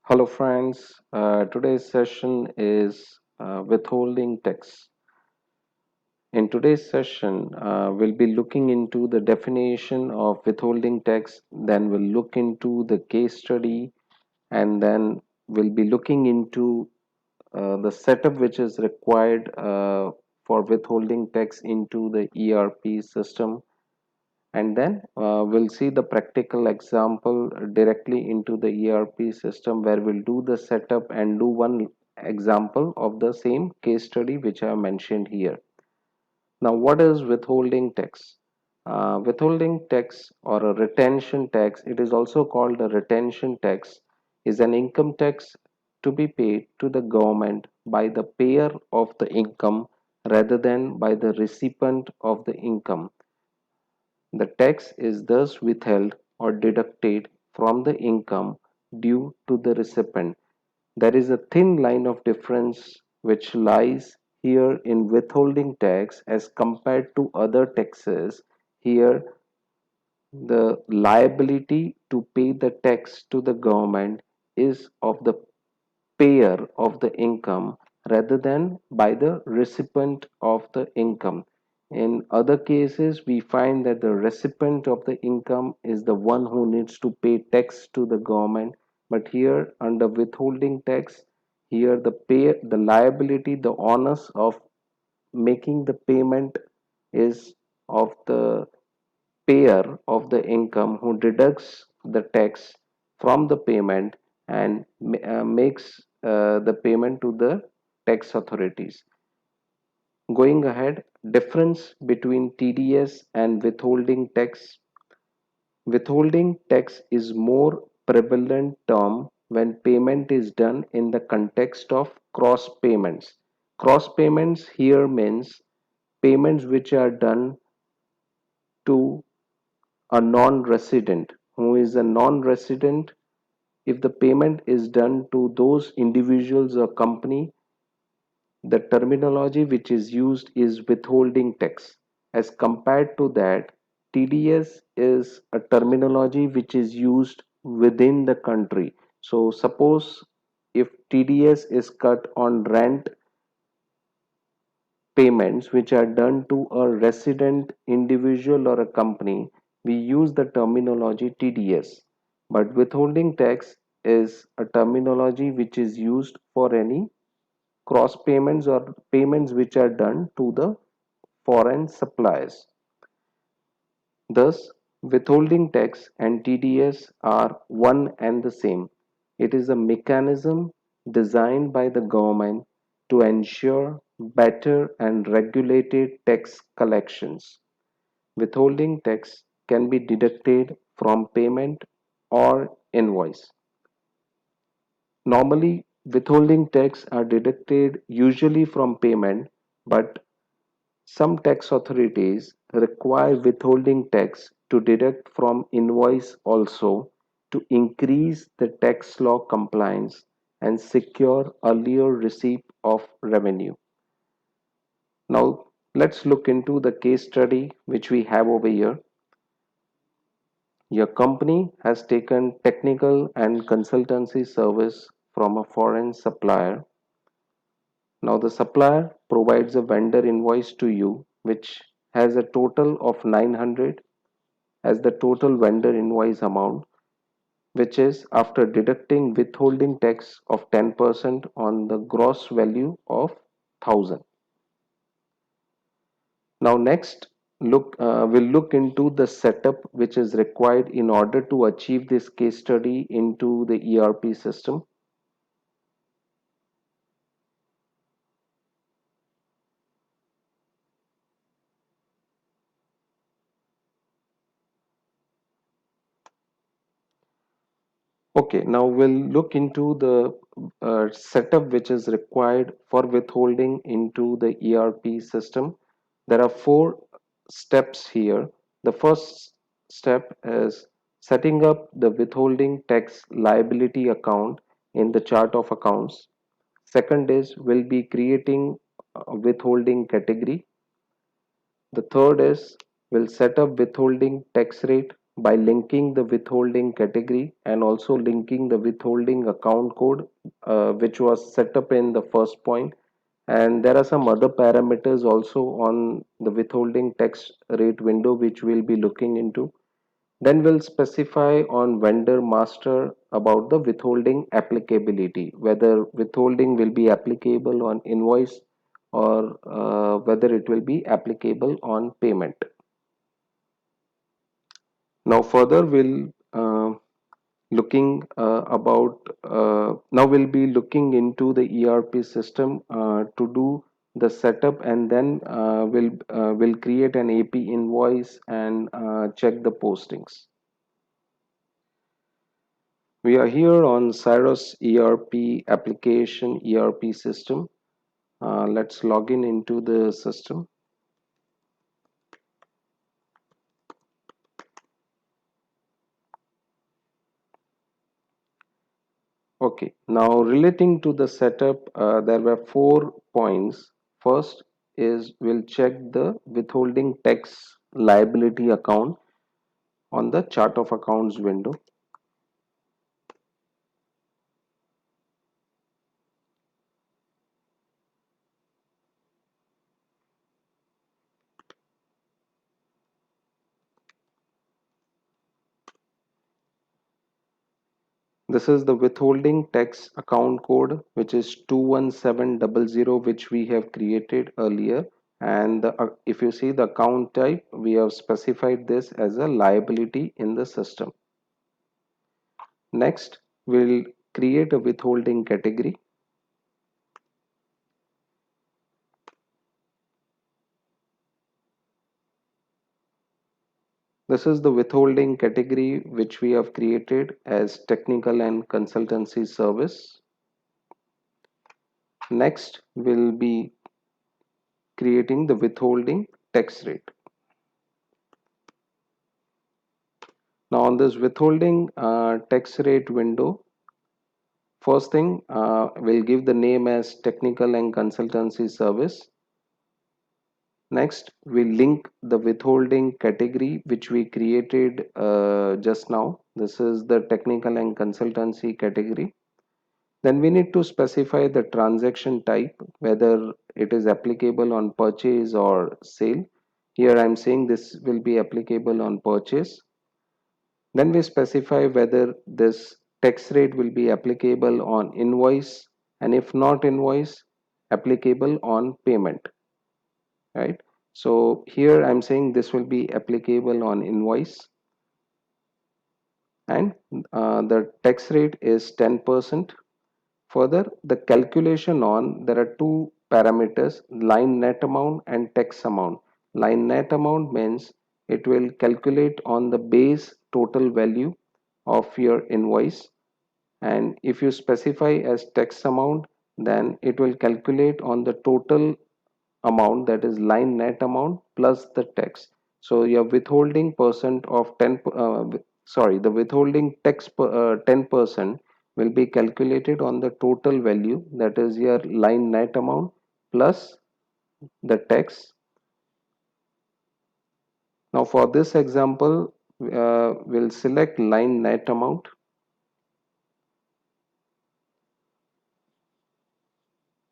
Hello friends, today's session is withholding tax. In today's session, we'll be looking into the definition of withholding tax, then we'll look into the case study, and then we'll be looking into the setup which is required for withholding tax into the ERP system, and then we'll see the practical example directly into the ERP system where we'll do the setup and do one example of the same case study which I mentioned here. Now, what is withholding tax? Withholding tax or a retention tax, it is also called a retention tax, is an income tax to be paid to the government by the payer of the income rather than by the recipient of the income. The tax is thus withheld or deducted from the income due to the recipient. There is a thin line of difference which lies here in withholding tax as compared to other taxes. Here, the liability to pay the tax to the government is of the payer of the income rather than by the recipient of the income. In other cases, we find that the recipient of the income is the one who needs to pay tax to the government. But here, under withholding tax, here the liability, the onus of making the payment is of the payer of the income who deducts the tax from the payment and makes the payment to the tax authorities. Going ahead, difference between TDS and withholding tax. Withholding tax is more prevalent term when payment is done in the context of cross payments. Cross payments here means payments which are done to a non-resident. Who is a non-resident? If the payment is done to those individuals or company, the terminology which is used is withholding tax. As compared to that, TDS is a terminology which is used within the country. So suppose if TDS is cut on rent payments which are done to a resident individual or a company, we use the terminology TDS. But withholding tax is a terminology which is used for any cross payments or payments which are done to the foreign suppliers. Thus, withholding tax and TDS are one and the same. It is a mechanism designed by the government to ensure better and regulated tax collections. Withholding tax can be deducted from payment or invoice. Normally, withholding tax are deducted usually from payment, but some tax authorities require withholding tax to deduct from invoice also to increase the tax law compliance and secure earlier receipt of revenue. Now, let's look into the case study which we have over here. Your company has taken technical and consultancy service from a foreign supplier. Now, the supplier provides a vendor invoice to you which has a total of 900 as the total vendor invoice amount, which is after deducting withholding tax of 10% on the gross value of 1000. Now, next, we'll look into the setup which is required in order to achieve this case study into the ERP system. Okay, now we'll look into the setup which is required for withholding into the ERP system. There are four steps here. The first step is setting up the withholding tax liability account in the chart of accounts. Second is we'll be creating a withholding category. The third is we'll set up withholding tax rate by linking the withholding category and also linking the withholding account code, which was set up in the first point. And there are some other parameters also on the withholding tax rate window which we'll be looking into. Then we'll specify on vendor master about the withholding applicability, whether withholding will be applicable on invoice or whether it will be applicable on payment. Now further we'll looking about now we'll be looking into the ERP system to do the setup, and then we'll create an AP invoice and check the postings. We are here on Cyrus ERP application ERP system. Let's log in into the system. Okay, now relating to the setup, there were 4 points. First is we'll check the withholding tax liability account on the chart of accounts window. This is the withholding tax account code, which is 21700, which we have created earlier. And if you see the account type, we have specified this as a liability in the system. Next, we'll create a withholding category. This is the withholding category which we have created as technical and consultancy service. Next, we'll be creating the withholding tax rate. Now on this withholding tax rate window, first thing, we'll give the name as technical and consultancy service. Next, we link the withholding category which we created just now. This is the technical and consultancy category. Then we need to specify the transaction type, whether it is applicable on purchase or sale. Here I'm saying this will be applicable on purchase. Then we specify whether this tax rate will be applicable on invoice, and if not invoice, applicable on payment, right? So here I'm saying this will be applicable on invoice, and the tax rate is 10%. Further, the calculation on, there are two parameters, line net amount and tax amount. Line net amount means it will calculate on the base total value of your invoice, and if you specify as tax amount, then it will calculate on the total amount, that is line net amount plus the tax. So your withholding percent of 10 sorry, the withholding tax 10% will be calculated on the total value, that is your line net amount plus the tax. Now for this example, we'll select line net amount.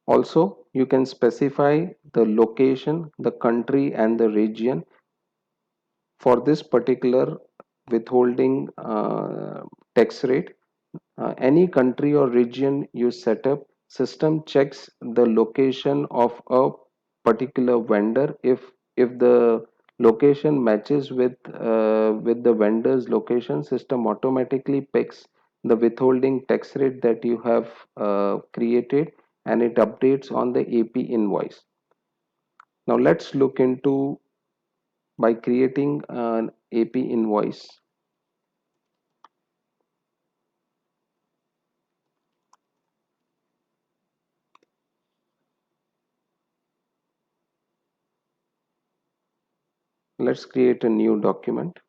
Also, you can specify the location, the country and the region. For this particular withholding tax rate, any country or region you set up, system checks the location of a particular vendor. If the location matches with the vendor's location, system automatically picks the withholding tax rate that you have created, and it updates on the AP invoice. Now let's look into by creating an AP invoice. Let's create a new document.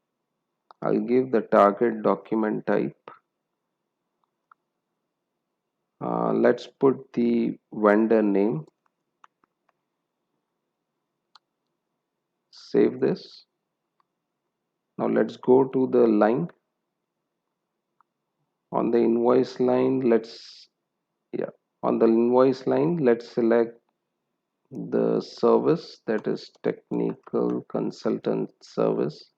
I'll give the target document type. Let's put the vendor name. Save this. Now let's go to the line. On the invoice line, yeah, on the invoice line, let's select the service, that is technical consultant service,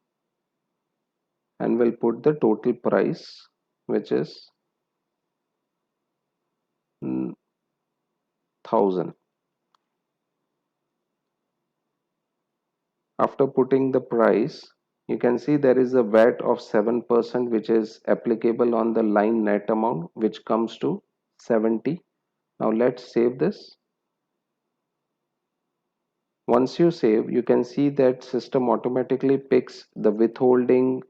and we'll put the total price, which is 1000. After putting the price, you can see there is a VAT of 7% which is applicable on the line net amount, which comes to 70. Now let's save this. Once you save, you can see that system automatically picks the withholding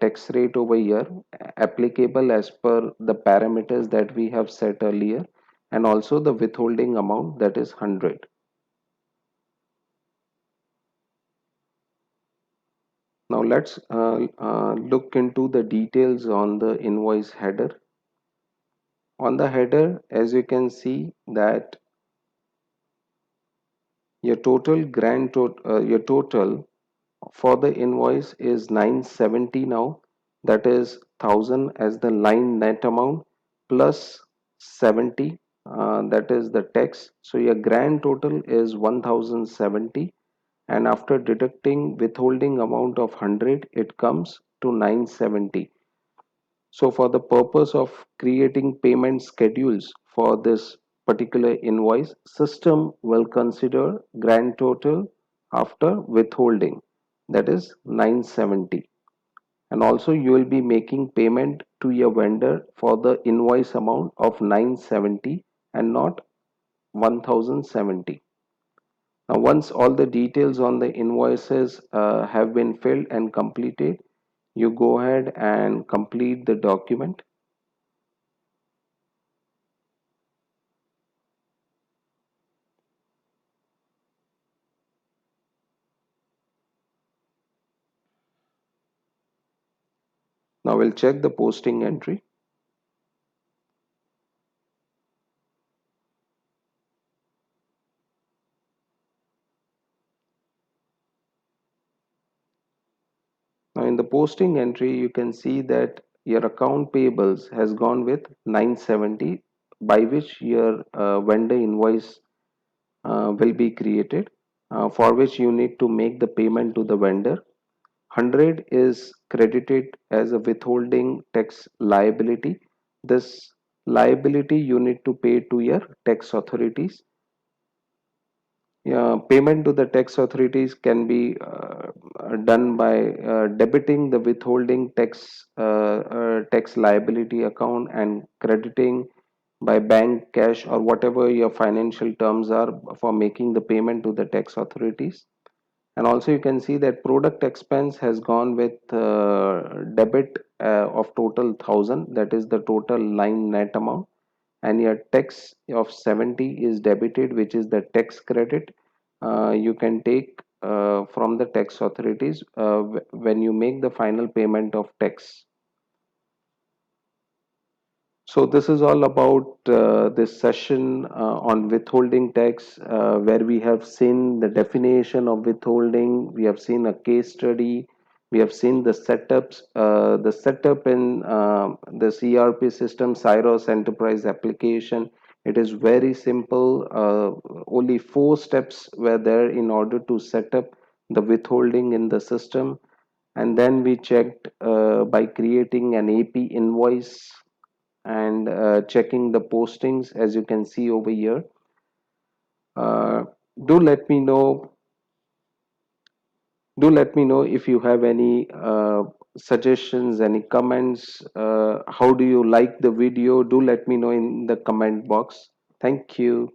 tax rate over here applicable as per the parameters that we have set earlier, and also the withholding amount, that is 100. Now let's look into the details on the invoice header. On the header, as you can see that your total for the invoice is 970 now, that is 1000 as the line net amount plus 70, that is the tax. So your grand total is 1070, and after deducting withholding amount of 100, it comes to 970. So for the purpose of creating payment schedules for this particular invoice, system will consider grand total after withholding, that is 970. And also you will be making payment to your vendor for the invoice amount of 970 and not 1070. Now once all the details on the invoices have been filled and completed, you go ahead and complete the document. Now we'll check the posting entry. Now in the posting entry, you can see that your account payables has gone with 970, by which your vendor invoice will be created, for which you need to make the payment to the vendor. 100 is credited as a withholding tax liability. This liability you need to pay to your tax authorities. Yeah, payment to the tax authorities can be done by debiting the withholding tax liability account and crediting by bank cash or whatever your financial terms are for making the payment to the tax authorities. And also you can see that product expense has gone with debit of total 1000, that is the total line net amount, and your tax of 70 is debited, which is the tax credit you can take from the tax authorities when you make the final payment of tax. So this is all about this session on withholding tax, where we have seen the definition of withholding, we have seen a case study, we have seen the setup in the ERP system, Cyros Enterprise application. It is very simple. Only 4 steps were there in order to set up the withholding in the system. And then we checked by creating an AP invoice and checking the postings, as you can see over here. uh, do let me know do let me know if you have any suggestions, any comments. How do you like the video? Do let me know in the comment box. Thank you.